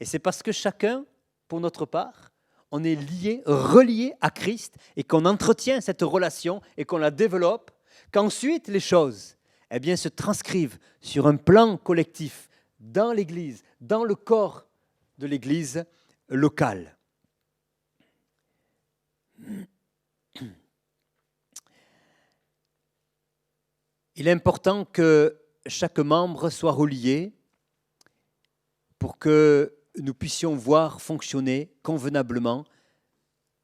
Et c'est parce que chacun, pour notre part, on est lié, relié à Christ et qu'on entretient cette relation et qu'on la développe, qu'ensuite les choses eh bien, se transcrivent sur un plan collectif dans l'Église, dans le corps de l'Église locale. Il est important que chaque membre soit relié pour que nous puissions voir fonctionner convenablement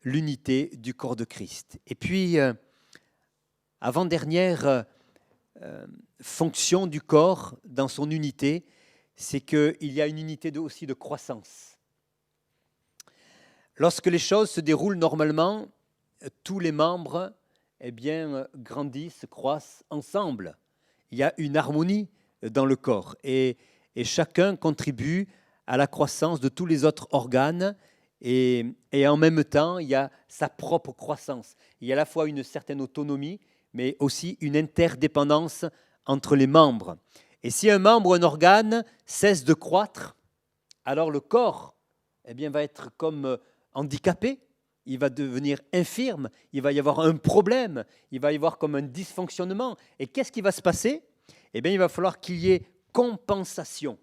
l'unité du corps de Christ. Et puis, avant-dernière fonction du corps dans son unité, c'est qu'il y a une unité aussi de croissance. Lorsque les choses se déroulent normalement, tous les membres grandissent, croissent ensemble. Il y a une harmonie dans le corps et chacun contribue à la croissance de tous les autres organes et en même temps, il y a sa propre croissance. Il y a à la fois une certaine autonomie, mais aussi une interdépendance entre les membres. Et si un membre ou un organe cesse de croître, alors le corps va être comme handicapé, il va devenir infirme, il va y avoir un problème, il va y avoir comme un dysfonctionnement. Et qu'est-ce qui va se passer ? Il va falloir qu'il y ait compensation.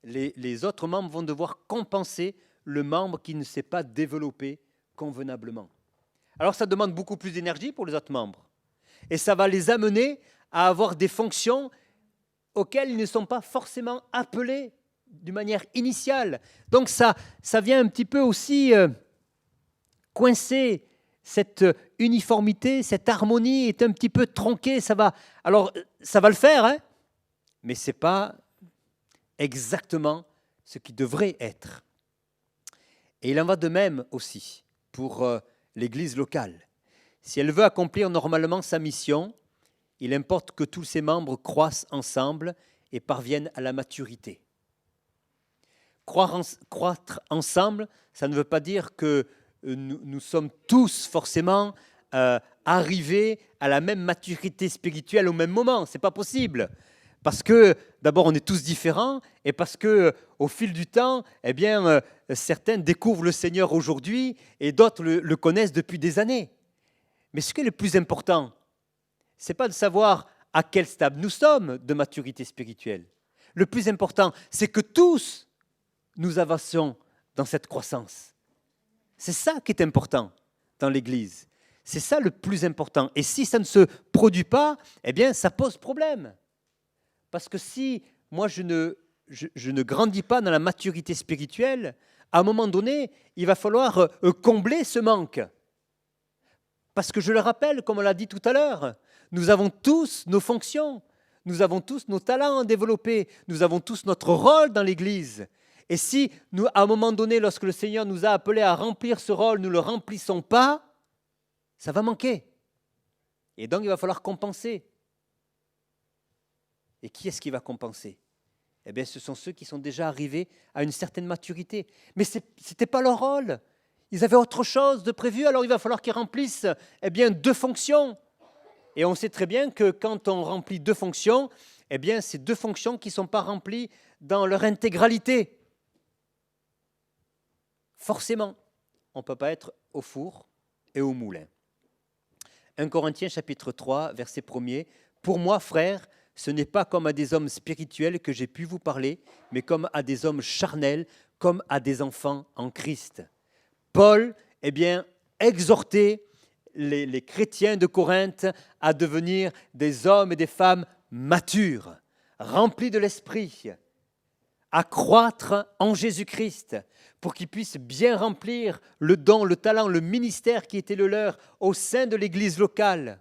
Les autres membres vont devoir compenser le membre qui ne s'est pas développé convenablement. Alors ça demande beaucoup plus d'énergie pour les autres membres. Et ça va les amener à avoir des fonctions auxquelles ils ne sont pas forcément appelés d'une manière initiale. Donc ça vient un petit peu aussi coincer cette uniformité, cette harmonie est un petit peu tronquée. Alors ça va le faire, hein, mais ce n'est pas exactement ce qui devrait être. Et il en va de même aussi pour l'Église locale. Si elle veut accomplir normalement sa mission, il importe que tous ses membres croissent ensemble et parviennent à la maturité. Croître ensemble, ça ne veut pas dire que nous sommes tous forcément arrivés à la même maturité spirituelle au même moment. Ce n'est pas possible. Parce que d'abord, on est tous différents et parce qu'au fil du temps, certains découvrent le Seigneur aujourd'hui et d'autres le connaissent depuis des années. Mais ce qui est le plus important, ce n'est pas de savoir à quel stade nous sommes de maturité spirituelle. Le plus important, c'est que tous, nous avancions dans cette croissance. C'est ça qui est important dans l'Église. C'est ça le plus important. Et si ça ne se produit pas, ça pose problème. Parce que si moi je ne grandis pas dans la maturité spirituelle, à un moment donné, il va falloir combler ce manque. Parce que je le rappelle, comme on l'a dit tout à l'heure, nous avons tous nos fonctions, nous avons tous nos talents à développer, nous avons tous notre rôle dans l'Église. Et si, à un moment donné, lorsque le Seigneur nous a appelés à remplir ce rôle, nous ne le remplissons pas, ça va manquer. Et donc, il va falloir compenser. Et qui est-ce qui va compenser ? Ce sont ceux qui sont déjà arrivés à une certaine maturité. Mais ce n'était pas leur rôle. Ils avaient autre chose de prévu, alors il va falloir qu'ils remplissent 2 fonctions. Et on sait très bien que quand on remplit 2 fonctions, c'est 2 fonctions qui ne sont pas remplies dans leur intégralité. Forcément, on ne peut pas être au four et au moulin. 1 Corinthiens chapitre 3, verset 1er. « Pour moi, frères, ce n'est pas comme à des hommes spirituels que j'ai pu vous parler, mais comme à des hommes charnels, comme à des enfants en Christ. » Paul, exhortait les chrétiens de Corinthe à devenir des hommes et des femmes matures, remplis de l'esprit, à croître en Jésus-Christ, pour qu'ils puissent bien remplir le don, le talent, le ministère qui était le leur au sein de l'Église locale,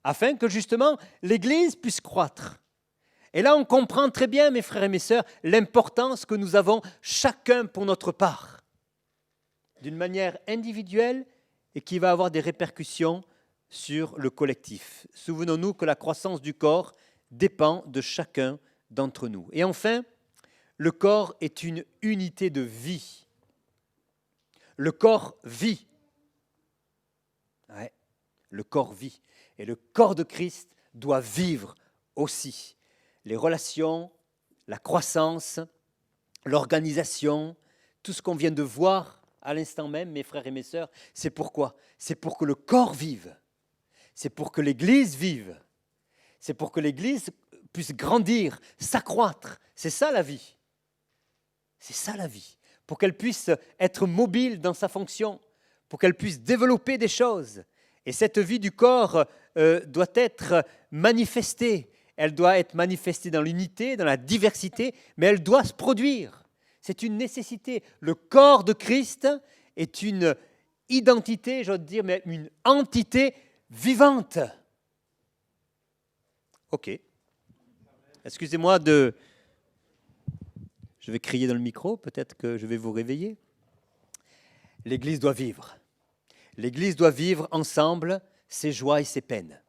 afin que justement l'Église puisse croître. Et là, on comprend très bien, mes frères et mes sœurs, l'importance que nous avons chacun pour notre part, d'une manière individuelle et qui va avoir des répercussions sur le collectif. Souvenons-nous que la croissance du corps dépend de chacun d'entre nous. Et enfin, le corps est une unité de vie. Le corps vit. Ouais, le corps vit. Et le corps de Christ doit vivre aussi. Les relations, la croissance, l'organisation, tout ce qu'on vient de voir à l'instant même, mes frères et mes sœurs, c'est pourquoi ? C'est pour que le corps vive. C'est pour que l'Église vive. C'est pour que l'Église puisse grandir, s'accroître. C'est ça la vie. C'est ça la vie. Pour qu'elle puisse être mobile dans sa fonction, pour qu'elle puisse développer des choses. Et cette vie du corps doit être manifestée. Elle doit être manifestée dans l'unité, dans la diversité, mais elle doit se produire. C'est une nécessité. Le corps de Christ est une identité, j'ose dire, mais une entité vivante. Ok. Excusez-moi de... Je vais crier dans le micro, peut-être que je vais vous réveiller. L'Église doit vivre. L'Église doit vivre ensemble ses joies et ses peines.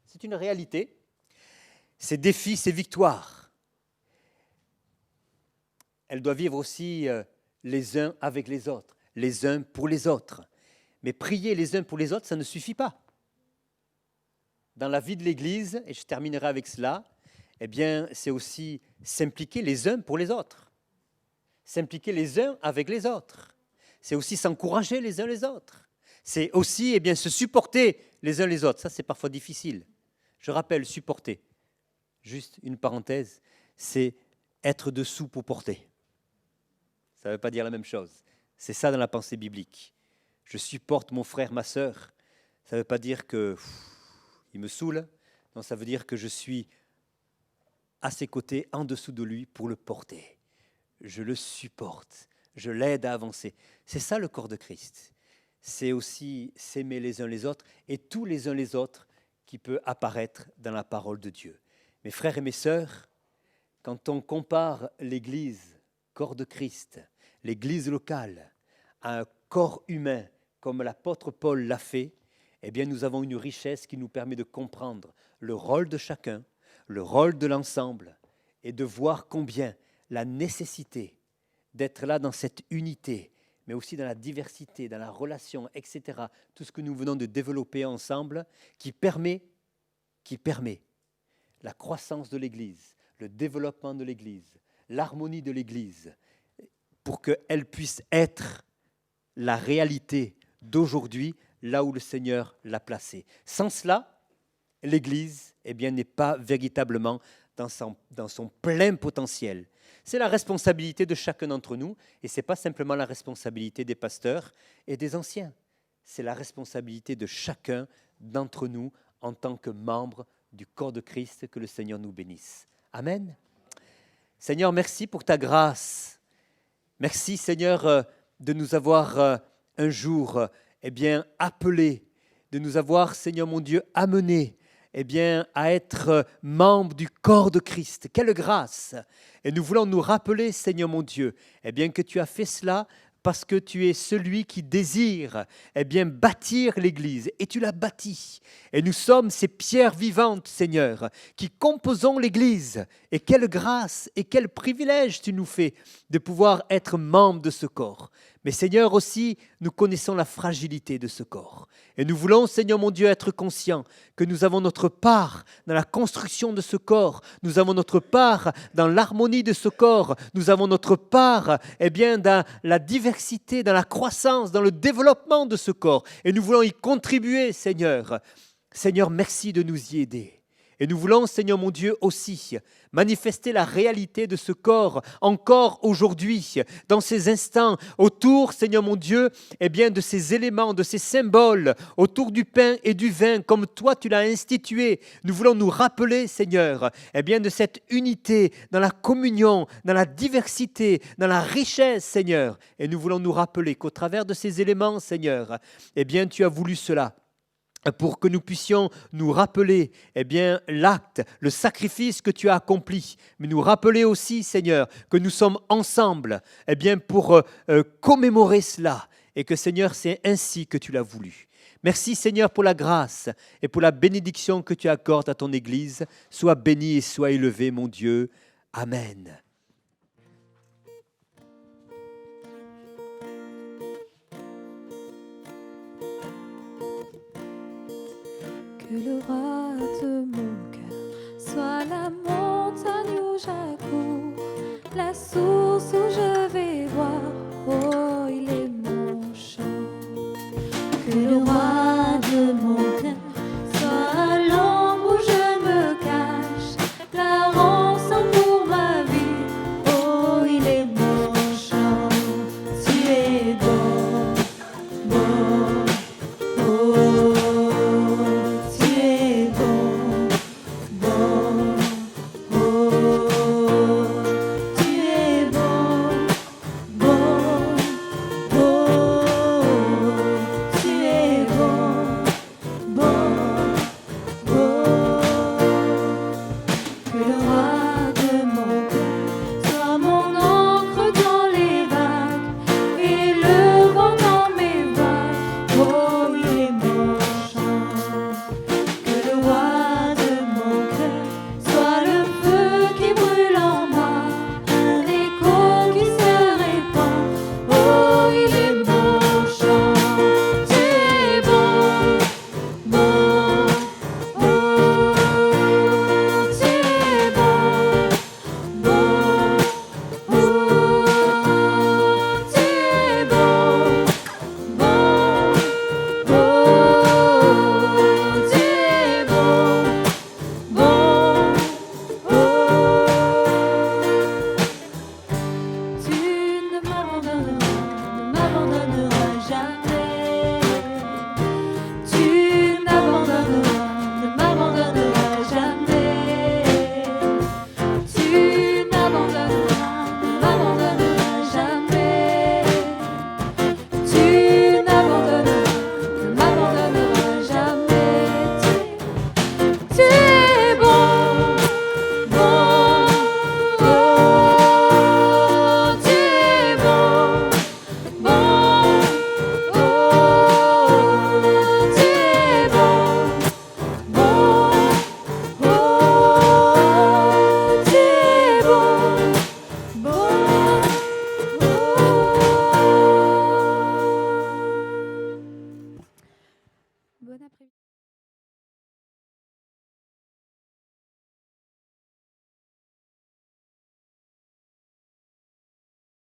C'est une réalité. Ses défis, ses victoires. Elle doit vivre aussi les uns avec les autres, les uns pour les autres. Mais prier les uns pour les autres, ça ne suffit pas. Dans la vie de l'Église, et je terminerai avec cela, eh bien, c'est aussi s'impliquer les uns pour les autres. S'impliquer les uns avec les autres. C'est aussi s'encourager les uns les autres. C'est aussi eh bien, se supporter les uns les autres. Ça, c'est parfois difficile. Je rappelle, supporter. Juste une parenthèse, c'est être dessous pour porter. Ça ne veut pas dire la même chose. C'est ça dans la pensée biblique. Je supporte mon frère, ma sœur. Ça ne veut pas dire que il me saoule. Non, ça veut dire que je suis à ses côtés, en dessous de lui, pour le porter. Je le supporte. Je l'aide à avancer. C'est ça le corps de Christ. C'est aussi s'aimer les uns les autres et tous les uns les autres qui peut apparaître dans la parole de Dieu. Mes frères et mes sœurs, quand on compare l'Église, corps de Christ, l'Église locale, à un corps humain, comme l'apôtre Paul l'a fait, eh bien nous avons une richesse qui nous permet de comprendre le rôle de chacun, le rôle de l'ensemble, et de voir combien la nécessité d'être là dans cette unité, mais aussi dans la diversité, dans la relation, etc., tout ce que nous venons de développer ensemble, qui permet la croissance de l'Église, le développement de l'Église, l'harmonie de l'Église, pour qu'elle puisse être la réalité d'aujourd'hui, là où le Seigneur l'a placée. Sans cela, l'Église eh bien, n'est pas véritablement dans son plein potentiel. C'est la responsabilité de chacun d'entre nous, et ce n'est pas simplement la responsabilité des pasteurs et des anciens. C'est la responsabilité de chacun d'entre nous en tant que membre du corps de Christ, que le Seigneur nous bénisse. Amen. Seigneur, merci pour ta grâce. Merci, Seigneur, de nous avoir un jour eh bien, appelés, de nous avoir, Seigneur mon Dieu, amenés eh bien, à être membres du corps de Christ. Quelle grâce! Et nous voulons nous rappeler, Seigneur mon Dieu, eh bien, que tu as fait cela parce que tu es celui qui désire eh bien, bâtir l'Église. Et tu l'as bâtie. Et nous sommes ces pierres vivantes, Seigneur, qui composons l'Église. Et quelle grâce et quel privilège tu nous fais de pouvoir être membres de ce corps. Mais Seigneur aussi, nous connaissons la fragilité de ce corps. Et nous voulons, Seigneur mon Dieu, être conscients que nous avons notre part dans la construction de ce corps. Nous avons notre part dans l'harmonie de ce corps. Nous avons notre part eh bien, dans la diversité, dans la croissance, dans le développement de ce corps. Et nous voulons y contribuer, Seigneur. Seigneur, merci de nous y aider. Et nous voulons, Seigneur mon Dieu, aussi manifester la réalité de ce corps encore aujourd'hui, dans ces instants, autour, Seigneur mon Dieu, eh bien, de ces éléments, de ces symboles, autour du pain et du vin, comme toi tu l'as institué. Nous voulons nous rappeler, Seigneur, eh bien, de cette unité, dans la communion, dans la diversité, dans la richesse, Seigneur. Et nous voulons nous rappeler qu'au travers de ces éléments, Seigneur, eh bien, tu as voulu cela, pour que nous puissions nous rappeler eh bien, l'acte, le sacrifice que tu as accompli, mais nous rappeler aussi, Seigneur, que nous sommes ensemble eh bien, pour commémorer cela, et que, Seigneur, c'est ainsi que tu l'as voulu. Merci, Seigneur, pour la grâce et pour la bénédiction que tu accordes à ton Église. Sois béni et sois élevé, mon Dieu. Amen. Que le roi de mon cœur soit la montagne où j'aille.